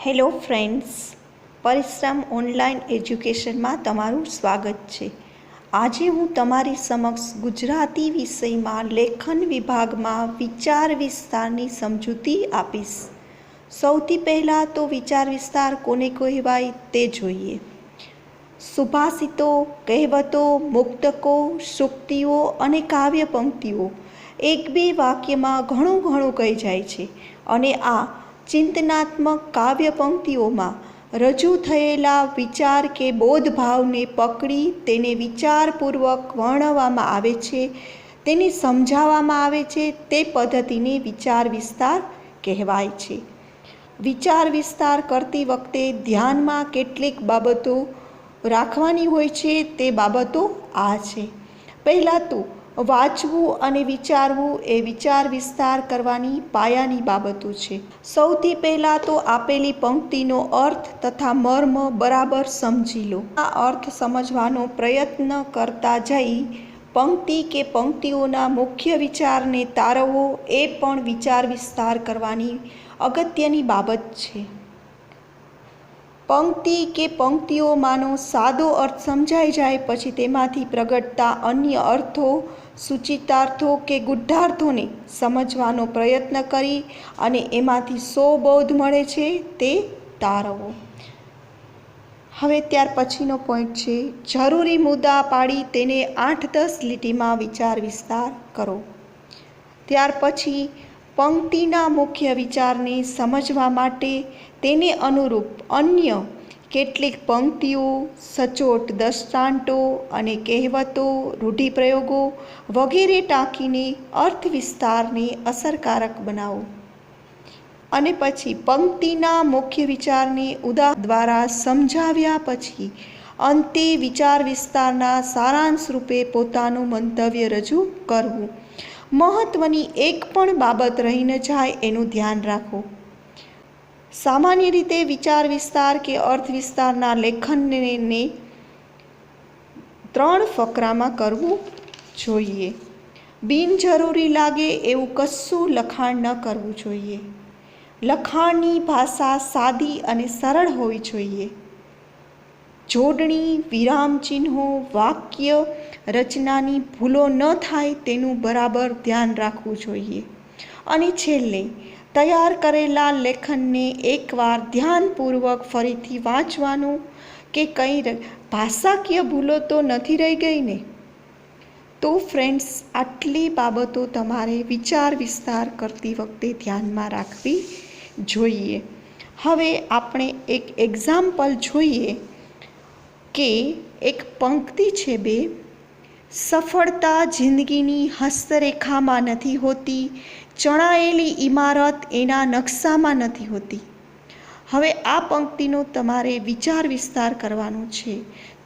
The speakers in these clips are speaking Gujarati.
હેલો ફ્રેન્ડ્સ, પરિશ્રમ ઓનલાઈન એજ્યુકેશનમાં તમારું સ્વાગત છે. આજે હું તમારી સમક્ષ ગુજરાતી વિષયમાં લેખન વિભાગમાં વિચાર વિસ્તારની સમજૂતી આપીશ. સૌથી પહેલાં તો વિચાર વિસ્તાર કોને કહેવાય તે જોઈએ. સુભાષિતો, કહેવતો, મુક્તકો, સૂક્તિઓ અને કાવ્ય પંક્તિઓ એક બે વાક્યમાં ઘણું કહી જાય છે અને આ ચિંતનાત્મક કાવ્ય પંક્તિઓમાં રજૂ થયેલા વિચાર કે બોધભાવને પકડી તેને વિચારપૂર્વક વર્ણવવામાં આવે છે, તેને સમજાવવામાં આવે છે. તે પદ્ધતિને વિચાર વિસ્તાર કહેવાય છે. વિચાર વિસ્તાર કરતી વખતે ધ્યાનમાં કેટલીક બાબતો રાખવાની હોય છે. તે બાબતો આ છે. પહેલાં તો વાંચવું અને વિચારવું એ વિચાર વિસ્તાર કરવાની પાયાની બાબતો છે. સૌથી પહેલાં તો આપેલી પંક્તિનો અર્થ તથા મર્મ બરાબર સમજી લો. આ અર્થ સમજવાનો પ્રયત્ન કરતા જઈ પંક્તિ કે પંક્તિઓના મુખ્ય વિચારને તારવવો એ પણ વિચાર વિસ્તાર કરવાની અગત્યની બાબત છે. પંક્તિ કે પંક્તિઓમાંનો સાદો અર્થ સમજાઈ જાય પછી તેમાંથી પ્રગટતા અન્ય અર્થો, સૂચિતાર્થો કે ગૂઢાર્થોને સમજવાનો પ્રયત્ન કરી અને એમાંથી શો બોધ મળે છે તે તારવો. હવે ત્યાર પછીનો પોઈન્ટ છે જરૂરી મુદ્દા પાડી તેને 8-10 લીટીમાં વિચાર વિસ્તાર કરો. ત્યાર પછી પંક્તિના મુખ્ય વિચારને સમજવા માટે તેને અનુરૂપ અન્ય કેટલીક પંક્તિઓ, સચોટ દૃષ્ટાંતો અને કહેવતો, રૂઢિપ્રયોગો વગેરે ટાંકીને અર્થ વિસ્તારને અસરકારક બનાવો. અને પછી પંક્તિના મુખ્ય વિચારને ઉદાહરણ દ્વારા સમજાવ્યા પછી અંતે વિચાર વિસ્તારના સારાંશ રૂપે પોતાનું મંતવ્ય રજૂ કરવું. મહત્વની એક પણ બાબત રહી ન જાય એનું ધ્યાન રાખો. સામાન્ય રીતે વિચાર વિસ્તાર કે અર્થ વિસ્તારના લેખનને 3 ફકરામાં કરવું જોઈએ. બિનજરૂરી લાગે એવું કશું લખાણ ન કરવું જોઈએ. લખાણની ભાષા સાદી અને સરળ હોવી જોઈએ. જોડણી, વિરામચિહ્નો, વાક્ય રચનાની ભૂલો ન થાય તેનું બરાબર ધ્યાન રાખવું જોઈએ. અને છેલ્લે તૈયાર કરેલા લેખનને એકવાર ધ્યાનપૂર્વક ફરીથી વાંચવાનું કે કંઈ ભાષાકીય ભૂલો તો નથી રહી ગઈ ને. તો ફ્રેન્ડ્સ, આટલી બાબતો તમારે વિચાર વિસ્તાર કરતી વખતે ધ્યાનમાં રાખવી જોઈએ. હવે આપણે એક એક્ઝામ્પલ જોઈએ કે એક પંક્તિ છે બે. સફળતા જિંદગીની હસ્તરેખામાં નથી હોતી, ચણાયેલી ઇમારત એના નકશામાં નથી હોતી. હવે આ પંક્તિનો તમારે વિચાર વિસ્તાર કરવાનો છે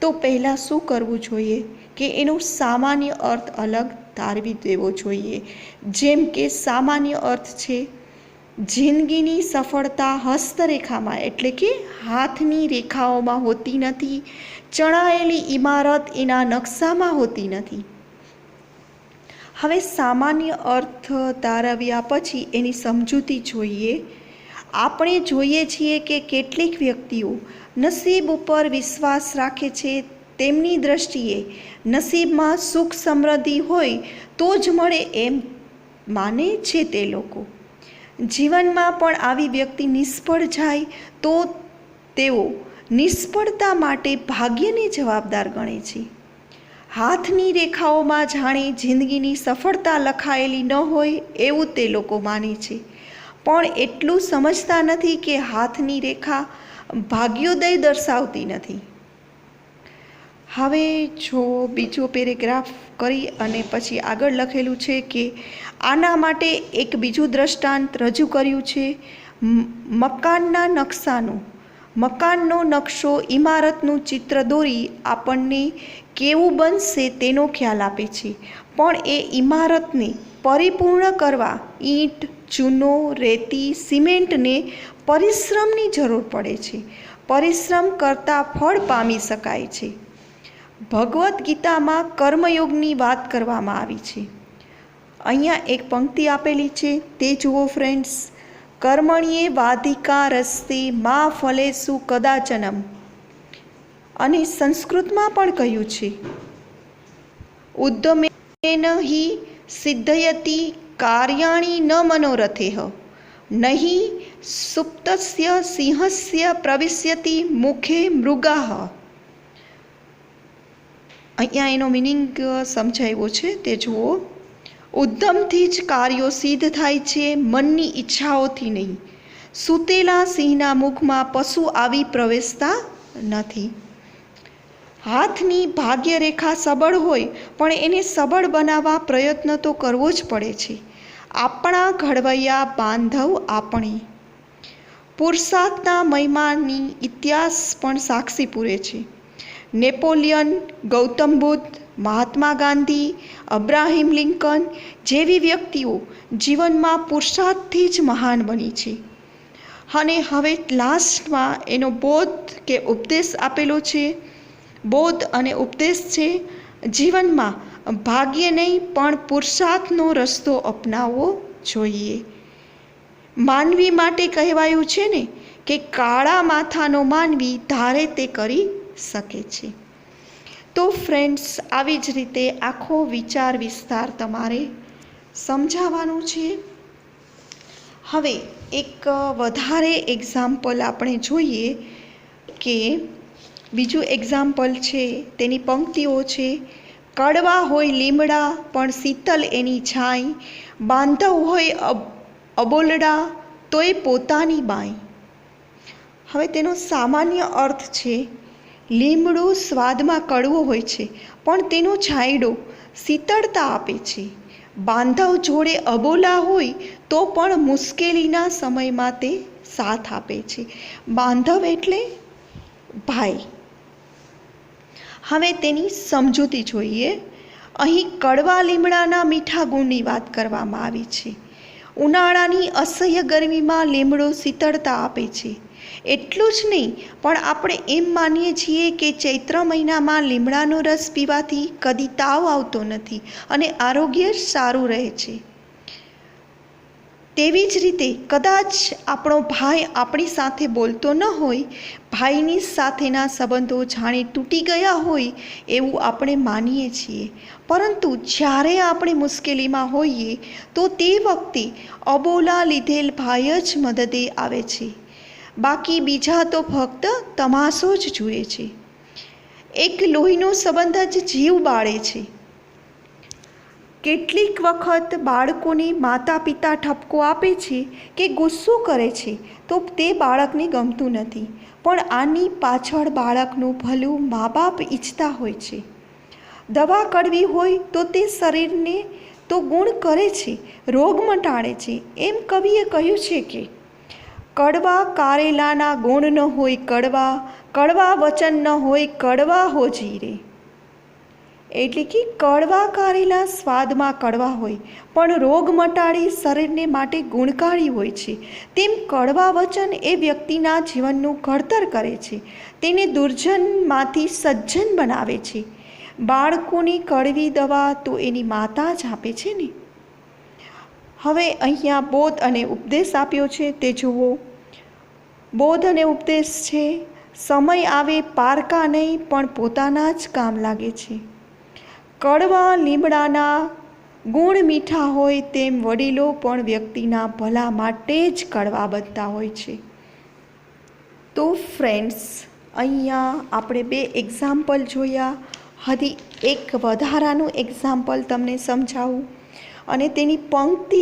તો પહેલાં શું કરવું જોઈએ કે એનો સામાન્ય અર્થ અલગ તારવી દેવો જોઈએ. જેમ કે સામાન્ય અર્થ છે જિંદગીની સફળતા હસ્તરેખામાં એટલે કે હાથની રેખાઓમાં હોતી નથી, ચણાયેલી ઇમારત એના નકશામાં હોતી નથી. હવે સામાન્ય અર્થ તારવ્યા પછી એની સમજૂતી જોઈએ. આપણે જોઈએ છીએ કે કેટલીક વ્યક્તિઓ નસીબ ઉપર વિશ્વાસ રાખે છે. તેમની દ્રષ્ટિએ નસીબમાં સુખ સમૃદ્ધિ હોય તો જ મળે એમ માને છે તે લોકો. જીવનમાં પણ આવી વ્યક્તિ નિષ્ફળ જાય તો તેઓ નિષ્ફળતા માટે ભાગ્યને જવાબદાર ગણે છે. હાથની રેખાઓમાં જાણે જિંદગીની સફળતા લખાયેલી ન હોય એવું તે લોકો માને છે. પણ એટલું સમજતા નથી કે હાથની રેખા ભાગ્યોદય દર્શાવતી નથી. હવે જો બીજો પેરેગ્રાફ કરી અને પછી આગળ લખેલું છે કે આના માટે એક બીજું દ્રષ્ટાંત રજૂ કર્યું છે મકાનના નકશાનું. મકાનનો નકશો ઇમારતનું ચિત્ર દોરી આપણને કેવું બનશે તેનો ખ્યાલ આપે છે. પણ એ ઇમારતને પરિપૂર્ણ કરવા ઈંટ, ચૂનો, રેતી, સિમેન્ટને પરિશ્રમની જરૂર પડે છે. પરિશ્રમ કરતાં ફળ પામી શકાય છે. ભગવદ્ ગીતામાં કર્મયોગની વાત કરવામાં આવી છે. અહીંયા એક પંક્તિ આપેલી છે તે જુઓ ફ્રેન્ડ્સ. કર્મણ્યે વાધિકારસ્તે મા ફલેષુ કદાચનમ. અને સંસ્કૃતમાં પણ કહ્યું છે, ઉદ્યમેન હિ સિદ્ધયતિ કાર્યાણિ ન મનોરથેહ નહીં સુપ્તસ્ય સિંહસ્ય પ્રવિશ્યતિ મુખે મૃગાહ. અહીંયા એનો મિનિંગ સમજાવ્યો છે, તે જુઓ. ઉદ્યમથી જ કાર્યો સિદ્ધ થાય છે, મનની ઈચ્છાઓથી નહીં. સૂતેલા સિંહના મુખમાં પશુ આવી પ્રવેશતા નથી. હાથની ભાગ્યરેખા સબળ હોય પણ એને સબળ બનાવવા પ્રયત્ન તો કરવો જ પડે છે. આપણા ઘડવૈયા બાંધવ આપણે. પુરુષાર્થના મહિમાની ઇતિહાસ પણ સાક્ષી પૂરે છે. Napoleon, Gautam Buddha, Mahatma Gandhi, Abraham Lincoln જેવી વ્યક્તિઓ જીવનમાં પુરુષાર્થથી જ મહાન બની છે. અને હવે લાસ્ટમાં એનો બોધ કે ઉપદેશ આપેલો છે. બોધ અને ઉપદેશ છે, જીવનમાં ભાગ્ય નહીં પણ પુરુષાર્થનો રસ્તો અપનાવવો જોઈએ. માનવી માટે કહેવાયું છે ને કે કાળા માથાનો માનવી ધારે તે કરી શકે છે. તો ફ્રેન્ડ્સ, આવી જ રીતે આખો વિચાર વિસ્તાર તમારે સમજાવવાનું છે. હવે એક વધારે એક્ઝામ્પલ આપણે જોઈએ કે બીજું એક્ઝામ્પલ છે, તેની પંક્તિઓ છે. કડવા હોય લીમડા પણ શીતલ એની છાંય, બાંધવ હોય અબોલડા તોય પોતાની બાઈ. હવે તેનો સામાન્ય અર્થ છે, લીમડું સ્વાદમાં કડવો હોય છે પણ તેનો છાંયડો શીતળતા આપે છે. બાંધવ જોડે અબોલા હોય તો પણ મુશ્કેલીના સમયમાં તે સાથ આપે છે. બાંધવ એટલે ભાઈ. હવે તેની સમજૂતી જોઈએ. અહીં કડવા લીમડાના મીઠા ગુણની વાત કરવામાં આવી છે. ઉનાળાની અસહ્ય ગરમીમાં લીમડો શીતળતા આપે છે. એટલું જ નહીં પણ આપણે એમ માનીએ છીએ કે ચૈત્ર મહિનામાં લીમડાનો રસ પીવાથી કદી તાવ આવતો નથી અને આરોગ્ય સારું રહે છે. તેવી જ રીતે કદાચ આપણો ભાઈ આપણી સાથે બોલતો ન હોય, ભાઈની સાથેના સંબંધો જાણે તૂટી ગયા હોય એવું આપણે માનીએ છીએ. પરંતુ જ્યારે આપણે મુશ્કેલીમાં હોઈએ તો તે વખતે અબોલા લીધેલ ભાઈ જ મદદે આવે છે. બાકી બીજા તો ફક્ત તમાશો જ જુએ છે. એક લોહીનો સંબંધ જ જીવ બાળે છે. કેટલીક વખત બાળકોને માતા પિતા ઠપકો આપે છે કે ગુસ્સો કરે છે તો તે બાળકને ગમતું નથી, પણ આની પાછળ બાળકનું ભલું મા બાપ ઈચ્છતા હોય છે. દવા કડવી હોય તો તે શરીરને તો ગુણ કરે છે, રોગ મટાડે છે. એમ કવિએ કહ્યું છે કે કડવા કારેલાના ગુણ ન હોય કડવા, કડવા વચન ન હોય કડવા હો જીરે. એટલે કે કડવા કારેલા સ્વાદમાં કડવા હોય પણ રોગ મટાડી શરીરને માટે ગુણકારી હોય છે. તેમ કડવા વચન એ વ્યક્તિના જીવનનું ઘડતર કરે છે, તેને દુર્જનમાંથી સજ્જન બનાવે છે. બાળકોની કડવી દવા તો એની માતા જ આપે છે ને. હવે અહીંયા બોધ અને ઉપદેશ આપ્યો છે, તે જુઓ. બોધ અને ઉપદેશ છે, સમય આવે પારકા નહીં પણ પોતાના જ કામ લાગે છે. કડવા લીમડાના ગુણ મીઠા હોય તેમ વડીલો પણ વ્યક્તિના ભલા માટે જ કડવા બનતા હોય છે. તો ફ્રેન્ડ્સ, અહીંયા આપણે 2 એક્ઝામ્પલ જોયા. હજી એક વધારાનું એક્ઝામ્પલ તમને સમજાવું અને તેની પંક્તિ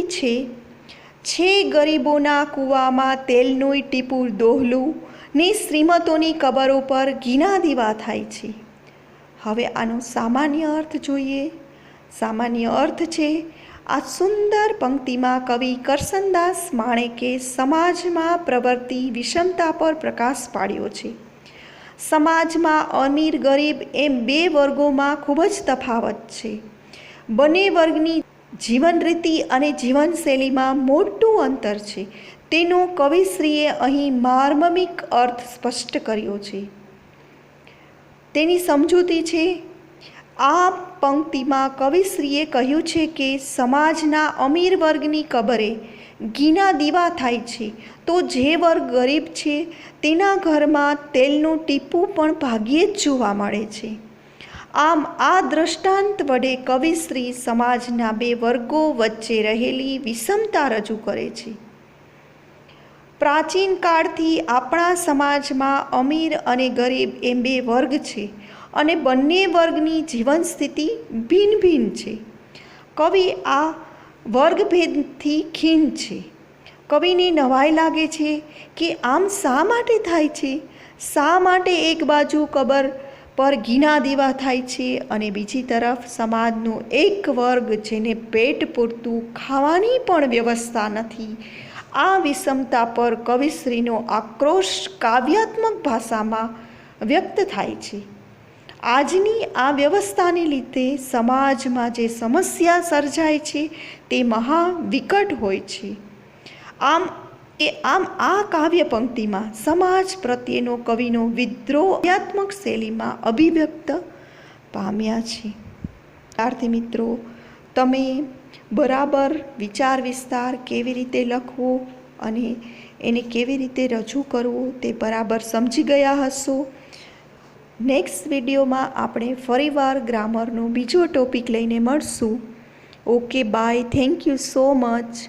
છે ગરીબોના કૂવામાં તેલનું ટીપું દોહલું ને શ્રીમતોની કબરો પર ઘીના દીવા થાય છે. હવે આનો સામાન્ય અર્થ જોઈએ. સામાન્ય અર્થ છે, આ સુંદર પંક્તિમાં કવિ કરસનદાસ માણેકે સમાજમાં પ્રવર્તી વિષમતા પર પ્રકાશ પાડ્યો છે. સમાજમાં અમીર ગરીબ એમ 2 વર્ગોમાં ખૂબ જ તફાવત છે. બંને વર્ગની જીવનરીતિ અને જીવનશૈલીમાં મોટું અંતર છે. તેનો કવિશ્રીએ અહીં માર્મિક અર્થ સ્પષ્ટ કર્યો છે. તેની સમજૂતી છે, આ પંક્તિમાં કવિશ્રીએ કહ્યું છે કે સમાજના અમીર વર્ગની કબરે ઘીના દીવા થાય છે, તો જે વર્ગ ગરીબ છે તેના ઘરમાં તેલનું ટીપું પણ ભાગ્યે જ જોવા મળે છે. આમ આ દ્રષ્ટાંત વડે કવિશ્રી સમાજના બે વર્ગો વચ્ચે રહેલી વિષમતા રજૂ કરે છે. પ્રાચીન કાળથી આપણા સમાજમાં અમીર અને ગરીબ એમ બે વર્ગ છે અને બંને વર્ગની જીવન સ્થિતિ ભિન્ન ભિન્ન છે. કવિ આ વર્ગભેદથી ખીન છે. કવિને નવાઈ લાગે છે કે આમ શા માટે થાય છે? શા માટે એક બાજુ કબર પર ઘીના દીવા થાય છે અને બીજી તરફ સમાજનો એક વર્ગ જેને પેટ પૂરતું ખાવાની પણ વ્યવસ્થા નથી? આ વિષમતા પર કવિશ્રીનો આક્રોશ કાવ્યાત્મક ભાષામાં વ્યક્ત થાય છે. આજની આ વ્યવસ્થાને લીધે સમાજમાં જે સમસ્યા સર્જાય છે તે મહા વિકટ હોય છે. આમ આ કાવ્ય પંક્તિમાં સમાજ પ્રત્યેનો કવિનો વિદ્રોહ કાવ્યાત્મક શૈલીમાં અભિવ્યક્ત પામ્યા છે. વિદ્યાર્થી મિત્રો, તમે બરાબર વિચાર વિસ્તાર કેવી રીતે લખવો અને એને કેવી રીતે રજૂ કરવું તે બરાબર સમજી ગયા હશો. નેક્સ્ટ વિડીયોમાં આપણે ફરીવાર ગ્રામરનો બીજો ટોપિક લઈને મળશું. Okay, bye. Thank you so much.